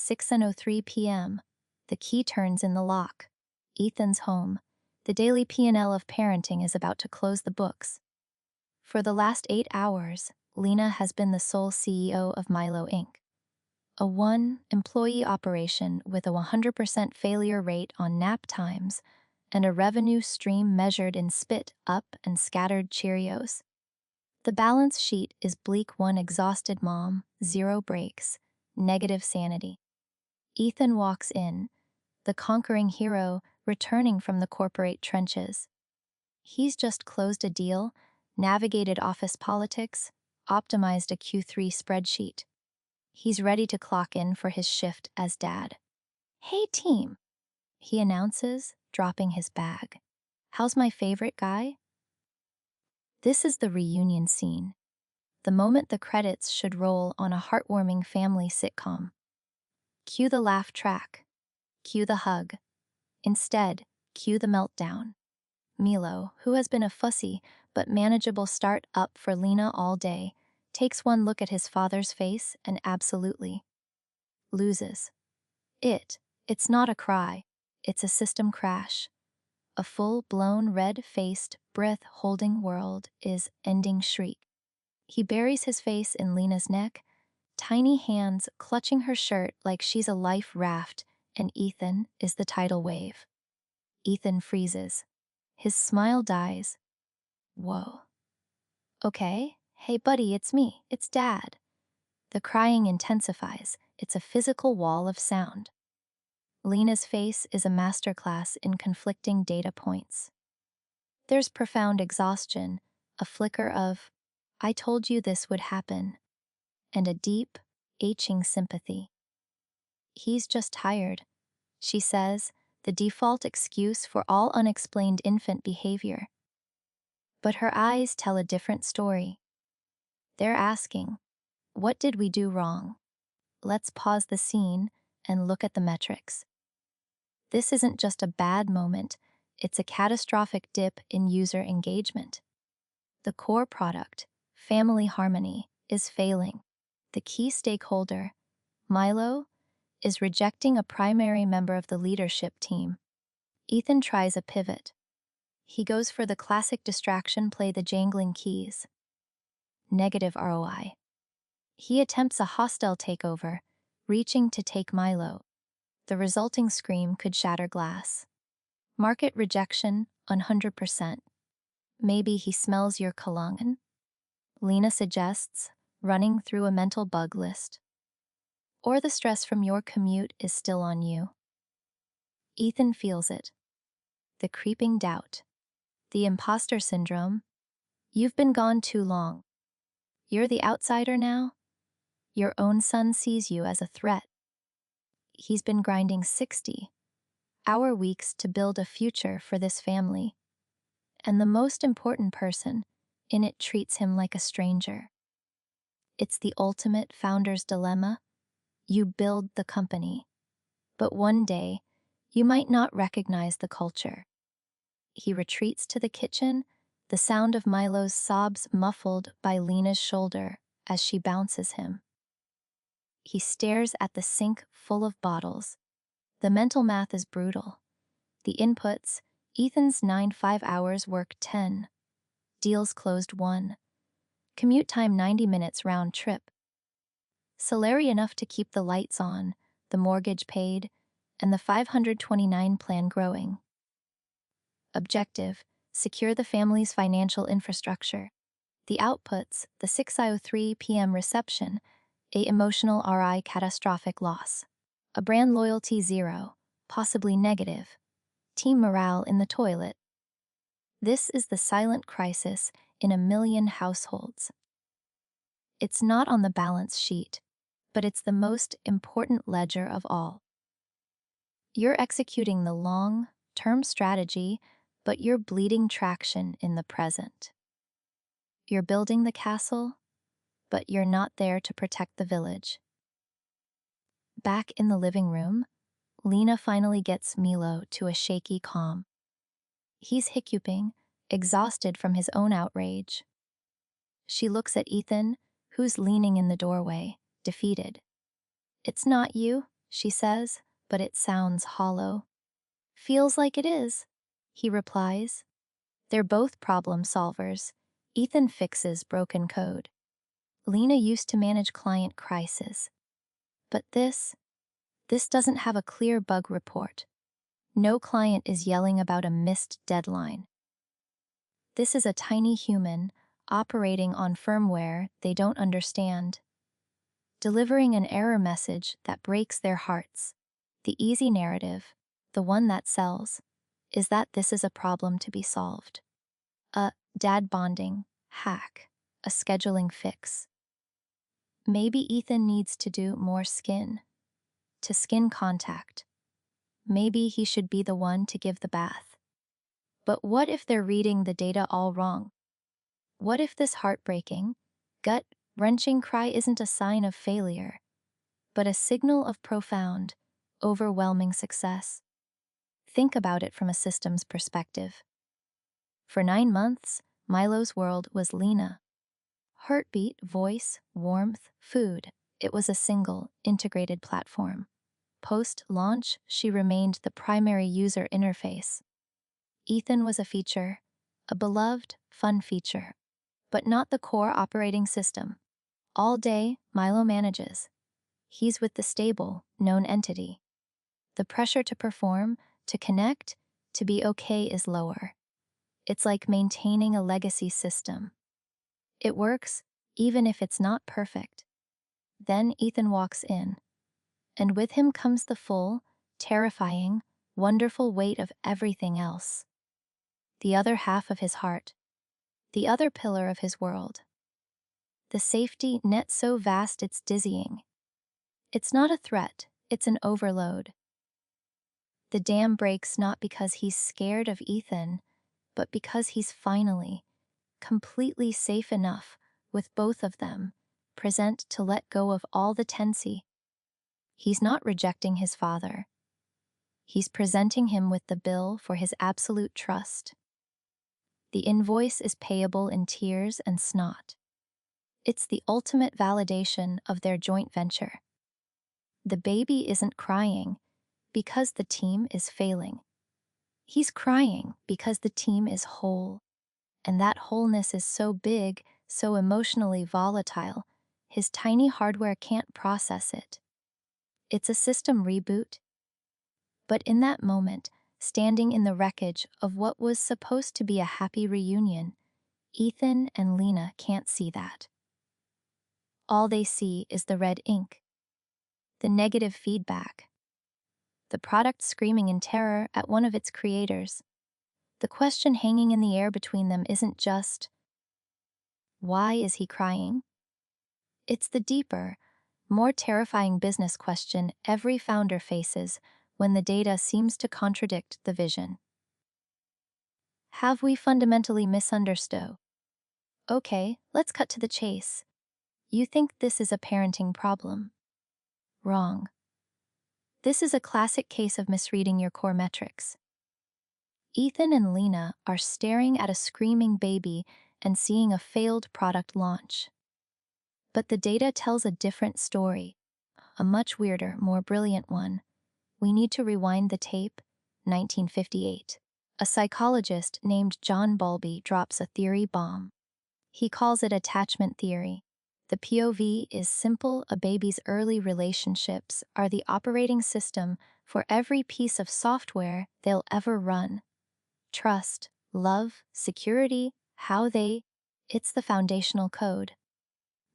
6:03 p.m. The key turns in the lock. Ethan's home. The daily P&L of parenting is about to close the books. For the last 8 hours, Lina has been the sole CEO of Milo Inc., a one-employee operation with a 100% failure rate on nap times and a revenue stream measured in spit up and scattered Cheerios. The balance sheet is bleak: one exhausted mom, 0 breaks, negative sanity. Ethan walks in, the conquering hero returning from the corporate trenches. He's just closed a deal, navigated office politics, optimized a Q3 spreadsheet. He's ready to clock in for his shift as dad. "Hey team," he announces, dropping his bag. "How's my favorite guy?" This is the reunion scene, the moment the credits should roll on a heartwarming family sitcom. Cue the laugh track. Cue the hug. Instead, cue the meltdown. Milo, who has been a fussy but manageable start-up for Lina all day, takes one look at his father's face and absolutely loses. It's not a cry, it's a system crash. A full-blown red-faced, breath-holding world is ending shriek. He buries his face in Lena's neck, tiny hands clutching her shirt like she's a life raft, and Ethan is the tidal wave. Ethan freezes. His smile dies. Whoa. Okay, hey buddy, it's me, it's Dad. The crying intensifies. It's a physical wall of sound. Lena's face is a masterclass in conflicting data points. There's profound exhaustion, a flicker of, "I told you this would happen," and a deep, aching sympathy. "He's just tired," she says, the default excuse for all unexplained infant behavior. But her eyes tell a different story. They're asking, what did we do wrong? Let's pause the scene and look at the metrics. This isn't just a bad moment, it's a catastrophic dip in user engagement. The core product, family harmony, is failing. The key stakeholder, Milo, is rejecting a primary member of the leadership team. Ethan tries a pivot. He goes for the classic distraction play, the jangling keys. Negative ROI. He attempts a hostile takeover, reaching to take Milo. The resulting scream could shatter glass. Market rejection, 100%. Maybe he smells your cologne? Lina suggests, running through a mental bug list. Or the stress from your commute is still on you. Ethan feels it. The creeping doubt. The imposter syndrome. You've been gone too long. You're the outsider now? Your own son sees you as a threat. He's been grinding 60-hour weeks to build a future for this family. And the most important person in it treats him like a stranger. It's the ultimate founder's dilemma. You build the company, but one day, you might not recognize the culture. He retreats to the kitchen, the sound of Milo's sobs muffled by Lena's shoulder as she bounces him. He stares at the sink full of bottles. The mental math is brutal. The inputs, Ethan's 9 5-hours work 10. Deals closed 1. Commute time 90 minutes round trip. Salary enough to keep the lights on, the mortgage paid, and the 529 plan growing. Objective, secure the family's financial infrastructure. The outputs, the 6:03 p.m. reception, a emotional RI catastrophic loss. A brand loyalty 0, possibly negative. Team morale in the toilet. This is the silent crisis in a million households. It's not on the balance sheet, but it's the most important ledger of all. You're executing the long-term strategy, but you're bleeding traction in the present. You're building the castle, but you're not there to protect the village. Back in the living room, Lina finally gets Milo to a shaky calm. He's hiccuping, exhausted from his own outrage. She looks at Ethan, who's leaning in the doorway, defeated. "It's not you," she says, but it sounds hollow. Feels like it is, he replies. They're both problem solvers. Ethan fixes broken code. Lina used to manage client crises. But this doesn't have a clear bug report. No client is yelling about a missed deadline. This is a tiny human operating on firmware they don't understand, delivering an error message that breaks their hearts. The easy narrative, the one that sells, is that this is a problem to be solved. A dad bonding hack, a scheduling fix. Maybe Ethan needs to do more skin to skin contact. Maybe he should be the one to give the bath. But what if they're reading the data all wrong? What if this heartbreaking, gut-wrenching cry isn't a sign of failure, but a signal of profound, overwhelming success? Think about it from a systems perspective. For 9 months, Milo's world was Lina. Heartbeat, voice, warmth, food. It was a single, integrated platform. Post-launch, she remained the primary user interface. Ethan was a feature, a beloved, fun feature, but not the core operating system. All day, Milo manages. He's with the stable, known entity. The pressure to perform, to connect, to be okay is lower. It's like maintaining a legacy system. It works, even if it's not perfect. Then Ethan walks in, and with him comes the full, terrifying, wonderful weight of everything else. The other half of his heart, the other pillar of his world. The safety net so vast it's dizzying. It's not a threat, it's an overload. The dam breaks not because he's scared of Ethan, but because he's finally, completely safe enough with both of them, present to let go of all the tensy. He's not rejecting his father. He's presenting him with the bill for his absolute trust. The invoice is payable in tears and snot. It's the ultimate validation of their joint venture. The baby isn't crying because the team is failing. He's crying because the team is whole. And that wholeness is so big, so emotionally volatile, his tiny hardware can't process it. It's a system reboot. But in that moment, standing in the wreckage of what was supposed to be a happy reunion, Ethan and Lina can't see that. All they see is the red ink, the negative feedback, the product screaming in terror at one of its creators. The question hanging in the air between them isn't just, why is he crying? It's the deeper, more terrifying business question every founder faces when the data seems to contradict the vision. Have we fundamentally misunderstood? Okay, let's cut to the chase. You think this is a parenting problem? Wrong. This is a classic case of misreading your core metrics. Ethan and Lina are staring at a screaming baby and seeing a failed product launch. But the data tells a different story, a much weirder, more brilliant one. We need to rewind the tape. 1958. A psychologist named John Bowlby drops a theory bomb. He calls it attachment theory. The POV is simple: a baby's early relationships are the operating system for every piece of software they'll ever run. Trust, love, security, it's the foundational code.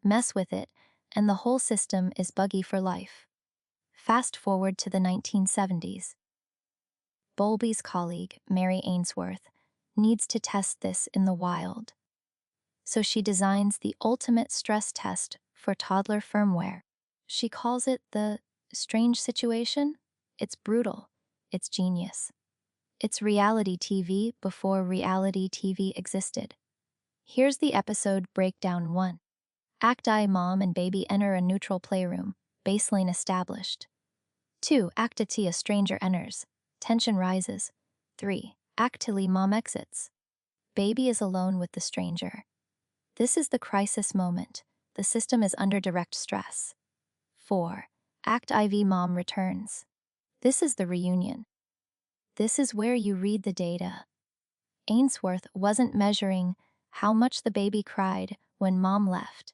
Mess with it, and the whole system is buggy for life. Fast forward to the 1970s. Bowlby's colleague, Mary Ainsworth, needs to test this in the wild. So she designs the ultimate stress test for toddler firmware. She calls it the strange situation. It's brutal. It's genius. It's reality TV before reality TV existed. Here's the episode breakdown 1. Act I: mom and baby enter a neutral playroom. Baseline established. 2. Act T: a stranger enters. Tension rises. 3. Act Li: mom exits. Baby is alone with the stranger. This is the crisis moment. The system is under direct stress. 4. Act IV mom returns. This is the reunion. This is where you read the data. Ainsworth wasn't measuring how much the baby cried when mom left.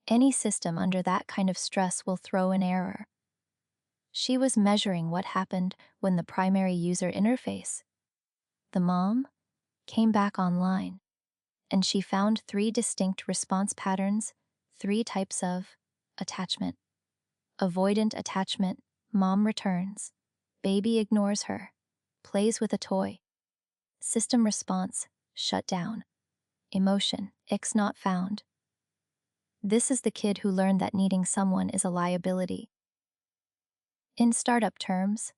Any system under that kind of stress will throw an error. She was measuring what happened when the primary user interface, the mom, came back online, and she found 3 distinct response patterns, 3 types of attachment. Avoidant attachment, mom returns. Baby ignores her, plays with a toy. System response, shut down. Emotion, X not found. This is the kid who learned that needing someone is a liability. In startup terms,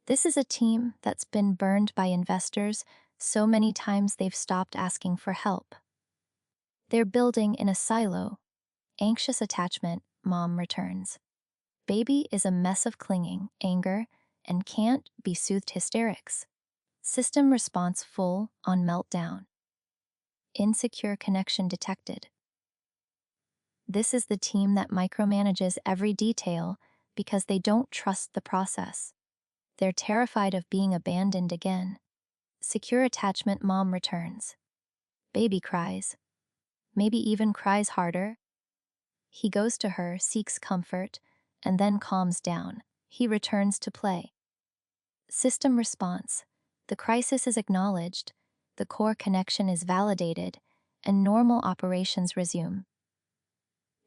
this is a team that's been burned by investors so many times they've stopped asking for help. They're building in a silo. Anxious attachment, mom returns. Baby is a mess of clinging, anger, and can't be soothed hysterics. System response full on meltdown. Insecure connection detected. This is the team that micromanages every detail because they don't trust the process. They're terrified of being abandoned again. Secure attachment, mom returns. Baby cries. Maybe even cries harder. He goes to her, seeks comfort, and then calms down. He returns to play. System response. The crisis is acknowledged, the core connection is validated, and normal operations resume.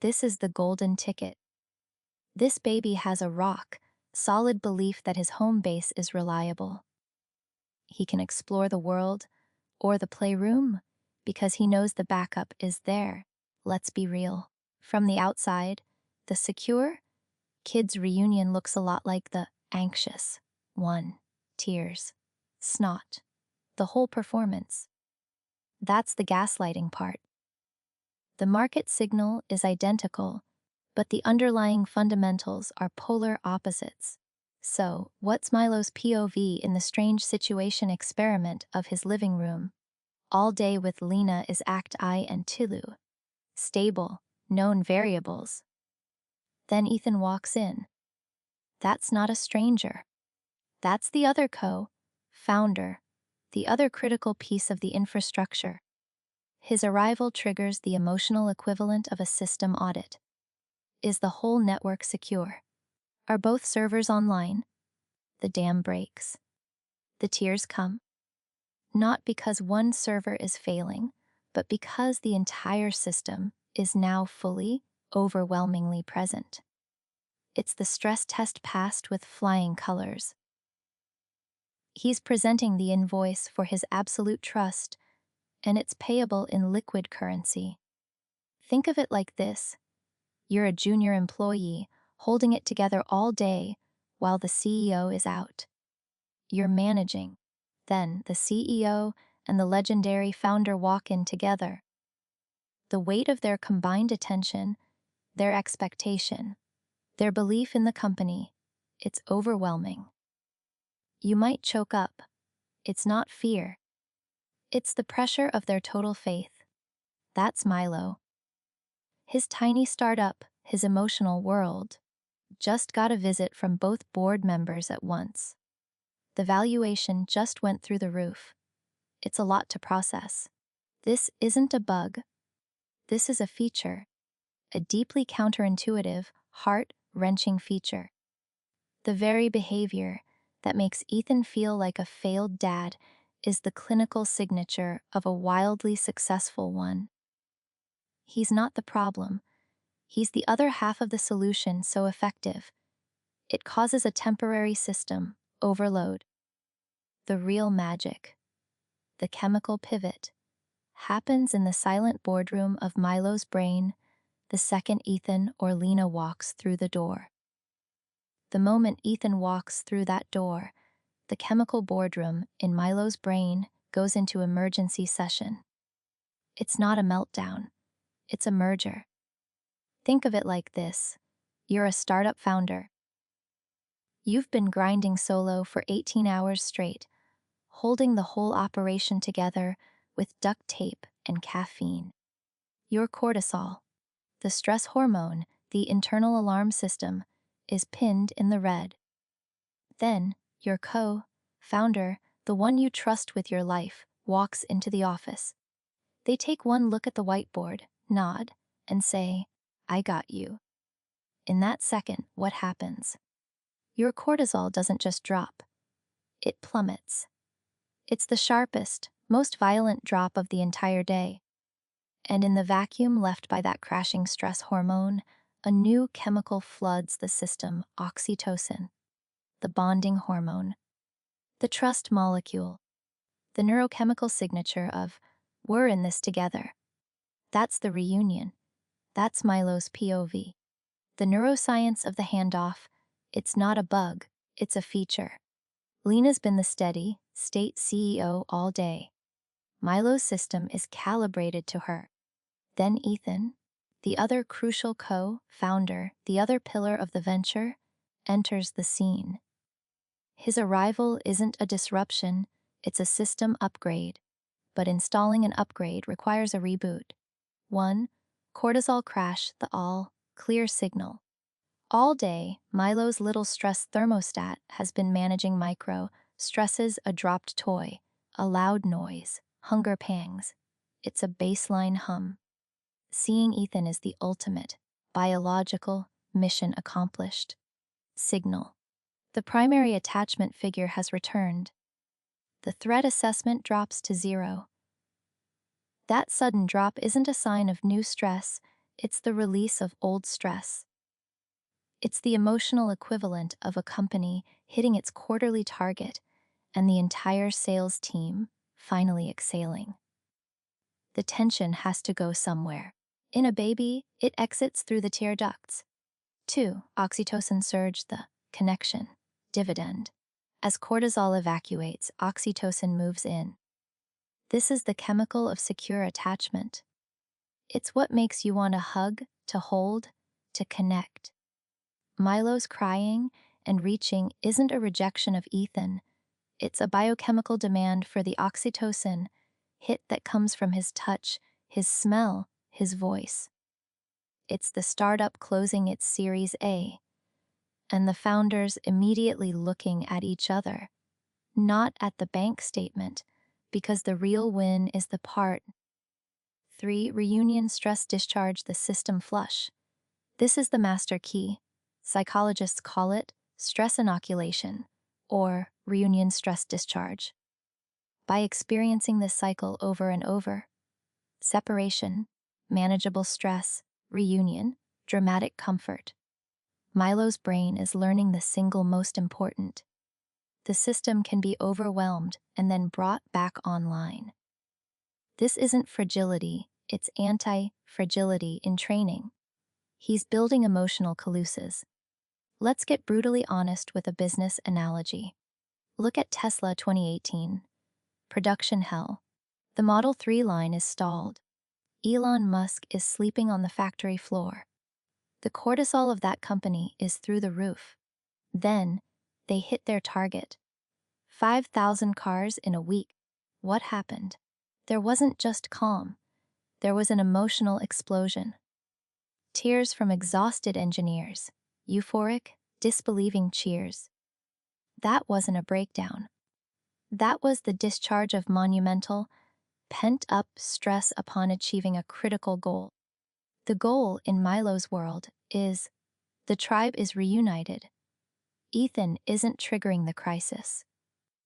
This is the golden ticket. This baby has a rock, solid belief that his home base is reliable. He can explore the world or the playroom because he knows the backup is there. Let's be real. From the outside, the secure kids' reunion looks a lot like the anxious one. Tears, snot, the whole performance. That's the gaslighting part. The market signal is identical, but the underlying fundamentals are polar opposites. So, what's Milo's POV in the strange situation experiment of his living room? All day with Lina is Act I and Tilu. Stable, known variables. Then Ethan walks in. That's not a stranger. That's the other founder, the other critical piece of the infrastructure. His arrival triggers the emotional equivalent of a system audit. Is the whole network secure? Are both servers online? The dam breaks. The tears come. Not because one server is failing, but because the entire system is now fully, overwhelmingly present. It's the stress test passed with flying colors. He's presenting the invoice for his absolute trust, and it's payable in liquid currency. Think of it like this. You're a junior employee, holding it together all day while the CEO is out. You're managing. Then the CEO and the legendary founder walk in together. The weight of their combined attention, their expectation, their belief in the company, it's overwhelming. You might choke up. It's not fear. It's the pressure of their total faith. That's Milo. His tiny startup, his emotional world, just got a visit from both board members at once. The valuation just went through the roof. It's a lot to process. This isn't a bug. This is a feature. A deeply counterintuitive, heart-wrenching feature. The very behavior that makes Ethan feel like a failed dad is the clinical signature of a wildly successful one. He's not the problem. He's the other half of the solution so effective. It causes a temporary system overload. The real magic, the chemical pivot, happens in the silent boardroom of Milo's brain the second Ethan or Lina walks through the door. The moment Ethan walks through that door, the chemical boardroom in Milo's brain goes into emergency session. It's not a meltdown, it's a merger. Think of it like this. You're a startup founder. You've been grinding solo for 18 hours straight, holding the whole operation together with duct tape and caffeine. Your cortisol, the stress hormone, The internal alarm system is pinned in the red. Then, your co-founder, the one you trust with your life, walks into the office. They take one look at the whiteboard, nod, and say, "I got you." In that second, what happens? Your cortisol doesn't just drop, it plummets. It's the sharpest, most violent drop of the entire day. And in the vacuum left by that crashing stress hormone, a new chemical floods the system: oxytocin, the bonding hormone, the trust molecule, the neurochemical signature of, "We're in this together." That's the reunion. That's Milo's POV. The neuroscience of the handoff, it's not a bug, it's a feature. Lina's been the steady, state CEO all day. Milo's system is calibrated to her. Then Ethan, the other crucial co-founder, the other pillar of the venture, enters the scene. His arrival isn't a disruption, it's a system upgrade. But installing an upgrade requires a reboot. 1. Cortisol crash, the all-clear signal. All day, Milo's little stress thermostat has been managing micro stresses: a dropped toy, a loud noise, hunger pangs. It's a baseline hum. Seeing Ethan is the ultimate, biological, mission accomplished signal. The primary attachment figure has returned. The threat assessment drops to 0. That sudden drop isn't a sign of new stress, it's the release of old stress. It's the emotional equivalent of a company hitting its quarterly target and the entire sales team finally exhaling. The tension has to go somewhere. In a baby, it exits through the tear ducts. 2. Oxytocin surge, the connection dividend. As cortisol evacuates, oxytocin moves in. This is the chemical of secure attachment. It's what makes you want to hug, to hold, to connect. Milo's crying and reaching isn't a rejection of Ethan. It's a biochemical demand for the oxytocin hit that comes from his touch, his smell, his voice. It's the startup closing its Series A, and the founders immediately looking at each other, not at the bank statement, because the real win is the part. 3. Reunion stress discharge, the system flush. This is the master key. Psychologists call it stress inoculation or reunion stress discharge. By experiencing this cycle over and over, separation, manageable stress, reunion, dramatic comfort, Milo's brain is learning the single most important. The system can be overwhelmed and then brought back online. This isn't fragility, it's anti-fragility in training. He's building emotional caluses. Let's get brutally honest with a business analogy. Look at Tesla 2018. Production hell. The Model 3 line is stalled. Elon Musk is sleeping on the factory floor. The cortisol of that company is through the roof. Then, they hit their target. 5,000 cars in a week. What happened? There wasn't just calm. There was an emotional explosion. Tears from exhausted engineers. Euphoric, disbelieving cheers. That wasn't a breakdown. That was the discharge of monumental, pent-up stress upon achieving a critical goal. The goal in Milo's world is the tribe is reunited. Ethan isn't triggering the crisis.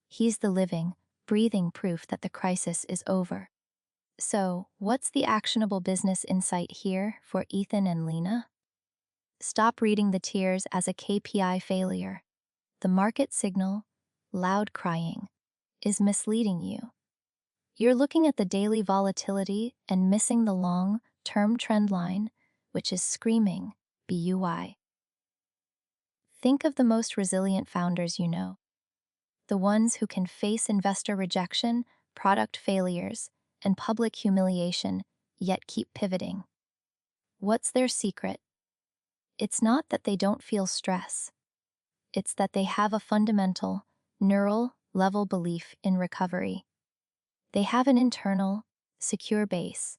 He's the living, breathing proof that the crisis is over. So, what's the actionable business insight here for Ethan and Lina? Stop reading the tears as a KPI failure. The market signal, loud crying, is misleading you. You're looking at the daily volatility and missing the long-term trend line, which is screaming, BUI. Think of the most resilient founders you know. The ones who can face investor rejection, product failures, and public humiliation, yet keep pivoting. What's their secret? It's not that they don't feel stress. It's that they have a fundamental, neural level belief in recovery. They have an internal, secure base.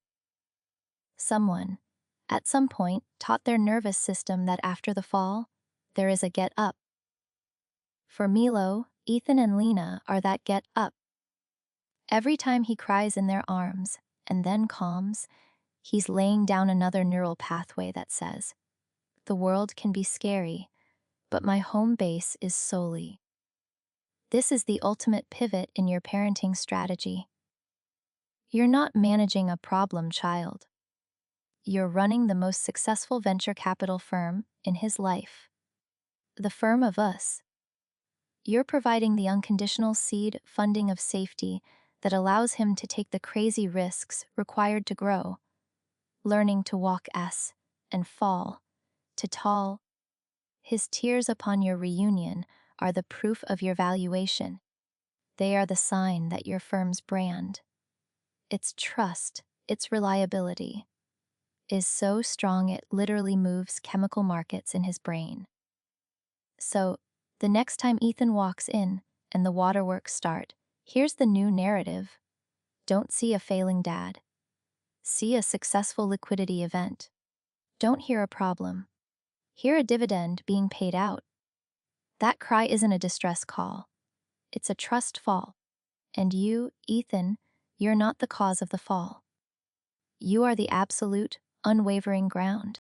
Someone, at some point, taught their nervous system that after the fall, there is a get up. For Milo, Ethan and Lina are that get up. Every time he cries in their arms and then calms, he's laying down another neural pathway that says, "The world can be scary, but my home base is solely." This is the ultimate pivot in your parenting strategy. You're not managing a problem child. You're running the most successful venture capital firm in his life. The firm of us. You're providing the unconditional seed funding of safety that allows him to take the crazy risks required to grow, learning to walk and fall to tall. His tears upon your reunion are the proof of your valuation. They are the sign that your firm's brand, its trust, its reliability, is so strong it literally moves chemical markets in his brain. So, the next time Ethan walks in and the waterworks start, here's the new narrative. Don't see a failing dad. See a successful liquidity event. Don't hear a problem. Hear a dividend being paid out. That cry isn't a distress call. It's a trust fall. And you, Ethan, you're not the cause of the fall. You are the absolute, unwavering ground.